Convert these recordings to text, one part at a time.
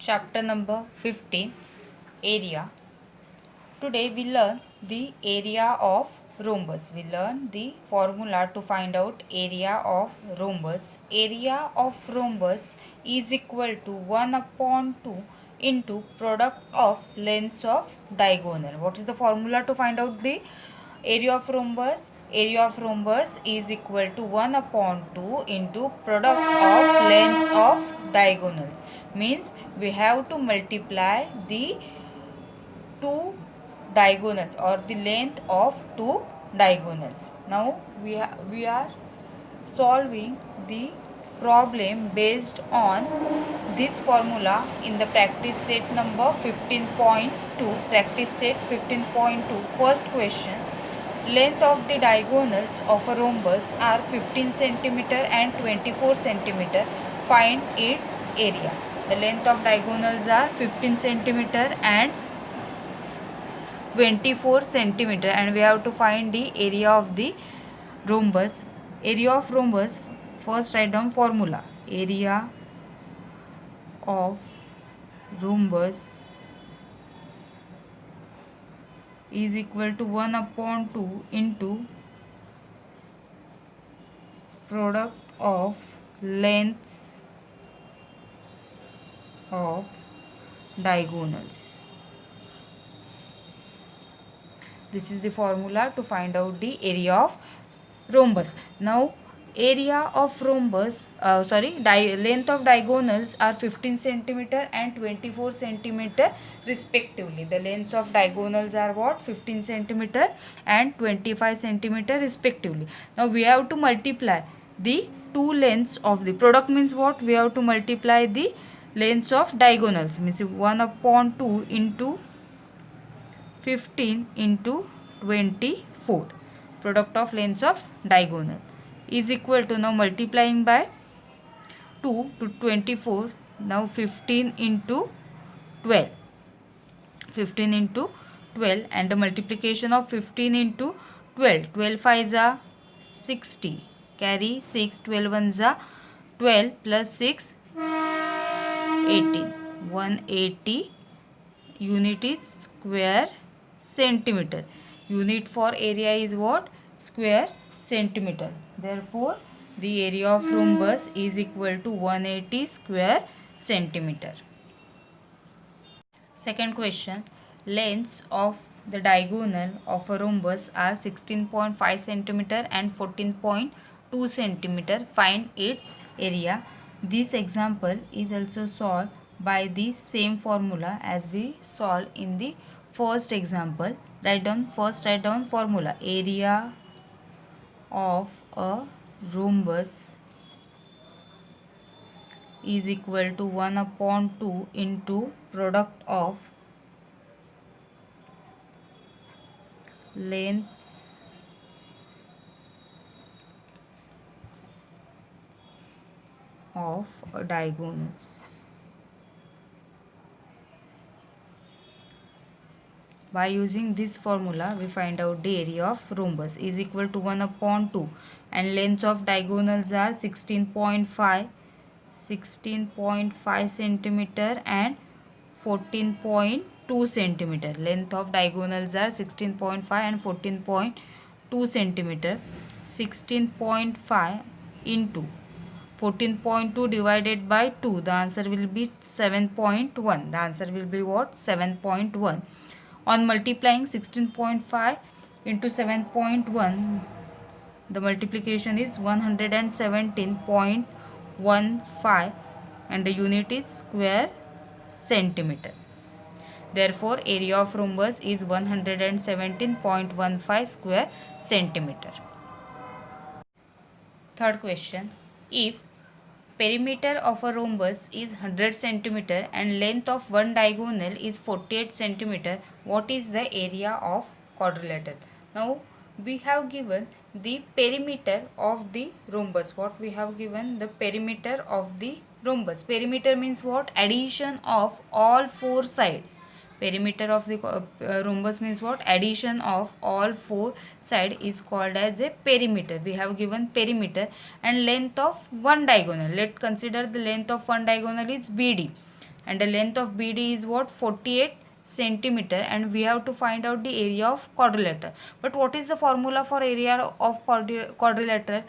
Chapter number 15, Area. Today we learn the area of rhombus. We learn the formula to find out area of rhombus. Area of rhombus is equal to 1 upon 2 into product of lengths of diagonal. What is the formula to find out the area of rhombus? Area of rhombus is equal to 1 upon 2 into product of lengths of diagonals. Means we have to multiply the two diagonals or the length of two diagonals. Now we are solving the problem based on this formula in the practice set number 15.2. Practice set 15.2. First question. Length of the diagonals of a rhombus are 15 cm and 24 cm. Find its area. The length of diagonals are 15 cm and 24 centimeter, and we have to find the area of the rhombus. Area of rhombus, first write down formula. Area of rhombus is equal to 1 upon 2 into product of lengths of diagonals. This is the formula to find out the area of rhombus. Now area of rhombus, length of diagonals are 15 centimeter and 24 centimeter respectively. The lengths of diagonals are what? 15 centimeter and 25 centimeter respectively. Now we have to multiply the two lengths of the product. Means what? We have to multiply the lengths of diagonals. Means 1 upon 2 into 15 into 24, product of lengths of diagonal, is equal to, now multiplying by 2 to 24, now 15 into 12, 15 into 12, and the multiplication of 15 into 12, 12 5s are 60, carry 6, 12 1s are 12 plus 6, 18, 180 unit is square centimeter. Unit for area is what? Square centimeter. Therefore, the area of rhombus is equal to 180 square centimeter. Second question. Lengths of the diagonal of a rhombus are 16.5 centimeter and 14.2 centimeter. Find its area. This example is also solved by the same formula as we solved in the first example. Write down formula. Area of a rhombus is equal to 1 upon 2 into product of lengths of diagonals. By using this formula, we find out the area of rhombus is equal to 1 upon 2, and lengths of diagonals are 16.5 centimeter and 14.2 centimeter. Length of diagonals are 16.5 and 14.2 centimeter. 16.5 into 14.2 divided by 2, the answer will be 7.1. The answer will be what? 7.1. On multiplying 16.5 into 7.1, the multiplication is 117.15, and the unit is square centimeter. Therefore, area of rhombus is 117.15 square centimeter. Third question. If perimeter of a rhombus is 100 centimeter and length of one diagonal is 48 centimeter, what is the area of quadrilateral? Now we have given the perimeter of the rhombus. What we have given? The perimeter of the rhombus. Perimeter means what? Addition of all four sides. Perimeter of the rhombus means what? Addition of all four side is called as a perimeter. We have given perimeter and length of one diagonal. Let's consider the length of one diagonal is BD, and the length of BD is what? 48 centimeter, and we have to find out the area of quadrilateral. But what is the formula for area of quadrilateral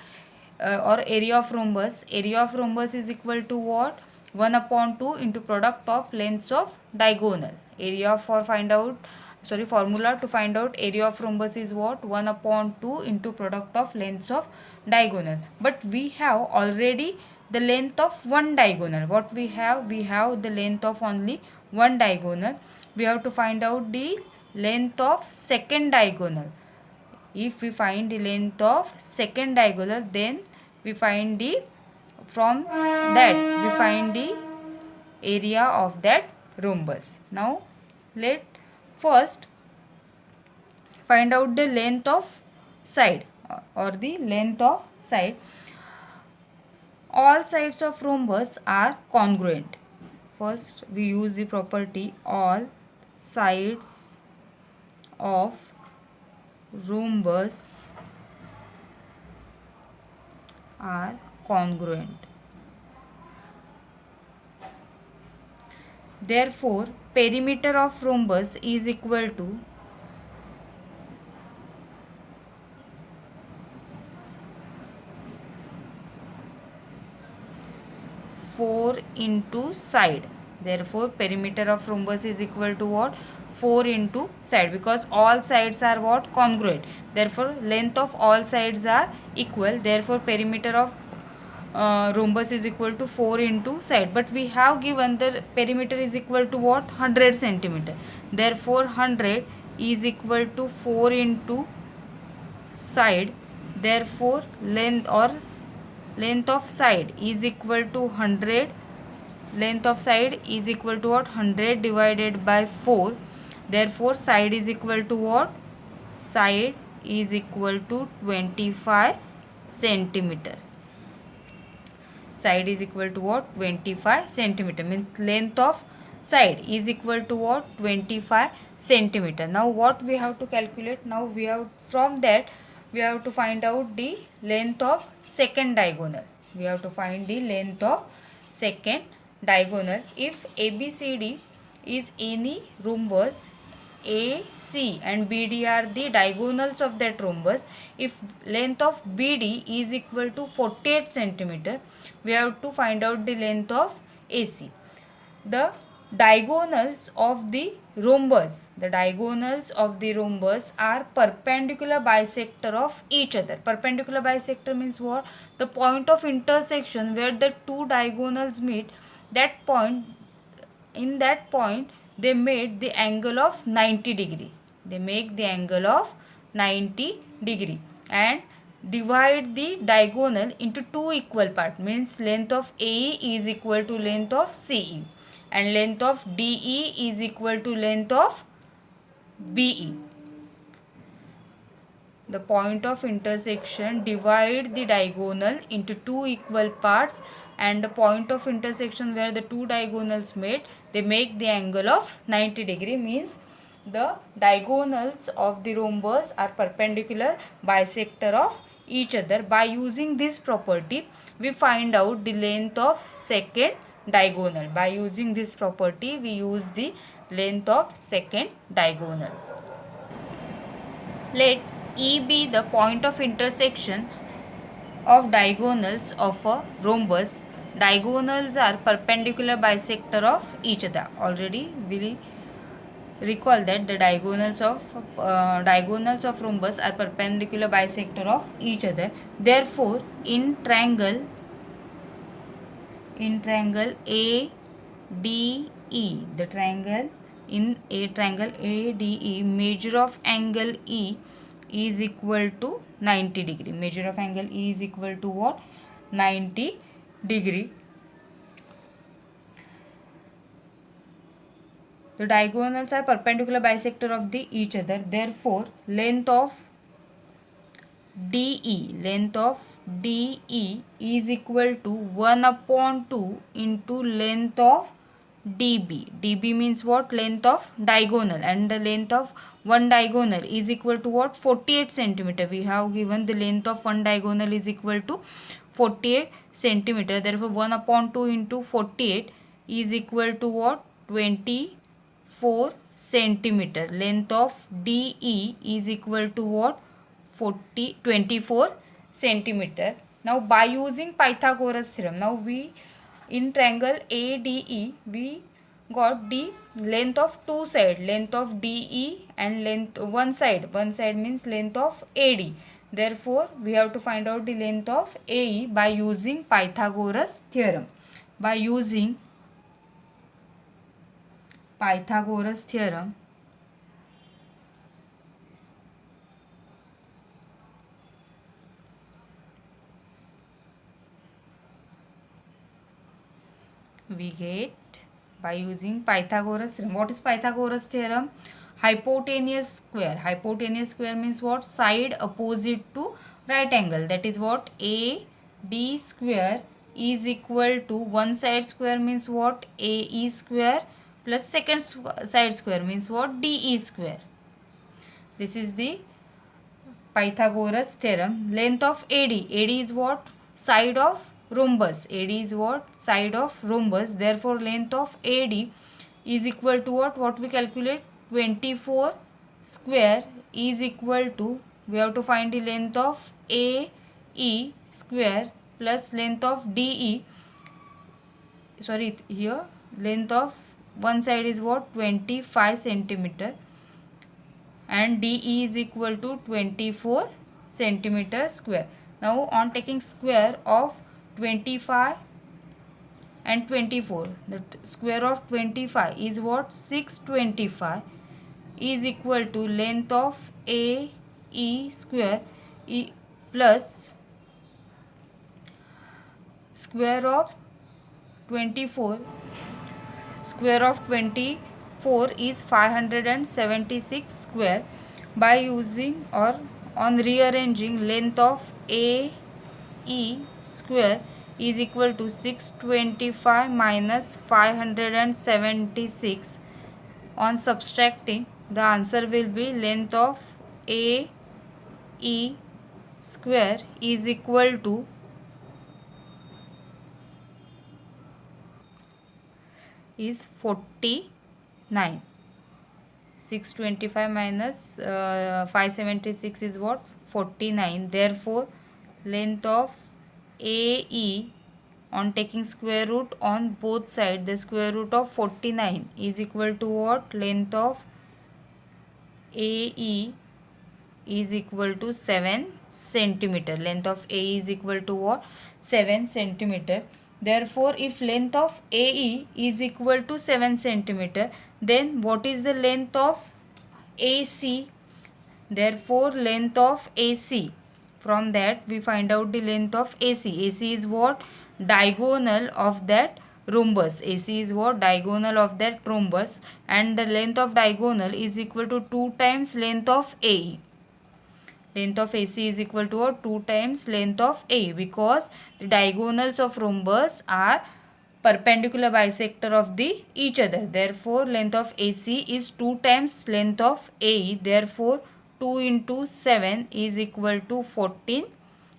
or area of rhombus? Area of rhombus is equal to what? 1 upon 2 into product of lengths of diagonal. Area for find out, sorry, formula to find out area of rhombus is what? 1 upon 2 into product of lengths of diagonal. But we have already the length of one diagonal. What we have? We have the length of only one diagonal. We have to find out the length of second diagonal. If we find the length of second diagonal, then we find the, from that we find the area of that rhombus. Now let first find out the length of side or the length of side. All sides of rhombus are congruent. First we use the property all sides of rhombus are congruent. Therefore, perimeter of rhombus is equal to four into side. Therefore, perimeter of rhombus is equal to what? 4 into side, because all sides are what? Congruent. Therefore, length of all sides are equal. Therefore, perimeter of rhombus is equal to 4 into side. But we have given the perimeter is equal to what? 100 centimeter. Therefore, 100 is equal to 4 into side. Therefore, length of side is equal to 100. Length of side is equal to what? 100 divided by 4. Therefore, side is equal to what? Side is equal to 25 centimeter. Side is equal to what? 25 centimeter. Means length of side is equal to what? 25 centimeter. Now what we have to calculate? Now we have, from that we have to find out the length of second diagonal. We have to find the length of second diagonal. If ABCD is any rhombus, AC and BD are the diagonals of that rhombus. If length of BD is equal to 48 centimeter, we have to find out the length of AC. The diagonals of the rhombus, are perpendicular bisector of each other. Perpendicular bisector means what? The point of intersection where the two diagonals meet, that point, in that point they made the angle of 90 degree. They make the angle of 90 degree and divide the diagonal into two equal parts. Means length of AE is equal to length of CE and length of DE is equal to length of BE. The point of intersection divide the diagonal into two equal parts, and the point of intersection where the two diagonals meet, they make the angle of 90 degree. Means the diagonals of the rhombus are perpendicular bisector of each other. By using this property, we find out the length of second diagonal. By using this property, we use the length of second diagonal. Let E be the point of intersection of diagonals of a rhombus. Diagonals are perpendicular bisector of each other. Already we recall that the diagonals of rhombus are perpendicular bisector of each other. Therefore, in triangle ADE, the triangle ADE, measure of angle E is equal to 90 degree. Measure of angle E is equal to what? 90 degree. The diagonals are perpendicular bisector of each other. Therefore, length of DE is equal to 1 upon 2 into length of DB. DB means what? Length of diagonal, and the length of one diagonal is equal to what? 48 centimeter. We have given the length of one diagonal is equal to 48 centimeter. Therefore, 1 upon 2 into 48 is equal to what? 24 centimeter. Length of DE is equal to what? 24 centimeter. Now by using Pythagoras theorem, now we in triangle ADE we got the length of two side, length of DE and length one side means length of AD. Therefore we have to find out the length of AE by using Pythagoras theorem. By using Pythagoras theorem, we get, by using Pythagoras theorem. What is Pythagoras theorem? Hypotenuse square. Hypotenuse square means what? Side opposite to right angle. That is what? AD square is equal to one side square means what? AE square plus second side square means what? DE square. This is the Pythagoras theorem. Length of AD. AD is what? Side of rhombus. AD is what? Side of rhombus. Therefore length of AD is equal to what? What we calculate? 24 square is equal to, we have to find the length of AE square plus length of DE. Sorry, here length of one side is what? 25 centimeter and DE is equal to 24 centimeter square. Now on taking square of 25 and 24, the square of 25 is what? 625 is equal to length of AE square plus square of 24. Square of 24 is 576 square. By using or on rearranging, length of AE square is equal to 625 minus 576. On subtracting, the answer will be length of AE square is equal to is 49. 625 minus 576 is what? 49. Therefore length of AE on taking square root on both sides, the square root of 49 is equal to what? Length of AE is equal to 7 centimeter. Length of AE is equal to what? 7 centimeter. Therefore if length of AE is equal to 7 centimeter, then what is the length of AC? Therefore length of AC, from that we find out the length of AC. AC is what? Diagonal of that rhombus. AC is what? Diagonal of that rhombus, and the length of diagonal is equal to 2 times length of AE. Length of AC is equal to what? 2 times length of AE, because the diagonals of rhombus are perpendicular bisector of the each other. Therefore length of AC is 2 times length of AE. Therefore 2 into 7 is equal to 14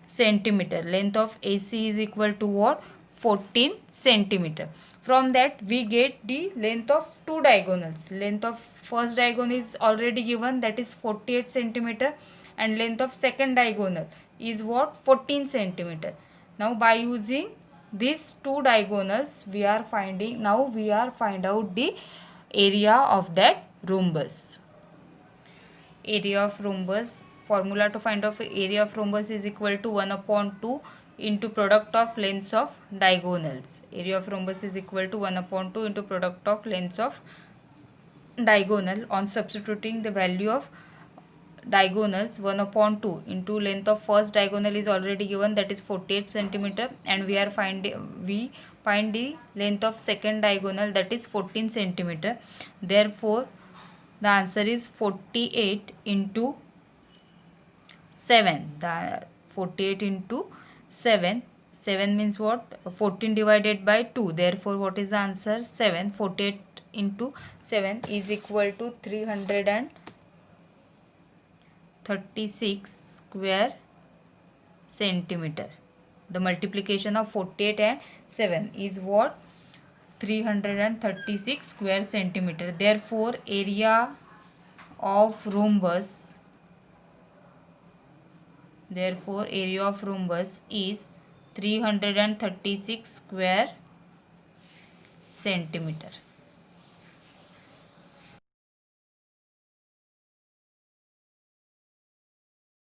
centimeter. Length of AC is equal to what? 14 centimeter. From that we get the length of two diagonals. Length of first diagonal is already given, that is 48 centimeter, and length of second diagonal is what? 14 centimeter. Now by using these two diagonals we are finding, now we are find out the area of that rhombus. Area of rhombus, formula to find out area of rhombus is equal to 1 upon 2 into product of lengths of diagonals. Area of rhombus is equal to 1 upon 2 into product of lengths of diagonal. On substituting the value of diagonals, 1 upon 2 into length of first diagonal is already given, that is 48 centimeter, and we find the length of second diagonal, that is 14 centimeter. Therefore the answer is 48 into 7. The 48 into 7. 7 means what? 14 divided by 2. Therefore what is the answer? 7. 48 into 7 is equal to 336 square centimeter. The multiplication of 48 and 7 is what? 336 square centimeter. Therefore, area of rhombus is 336 square centimeter.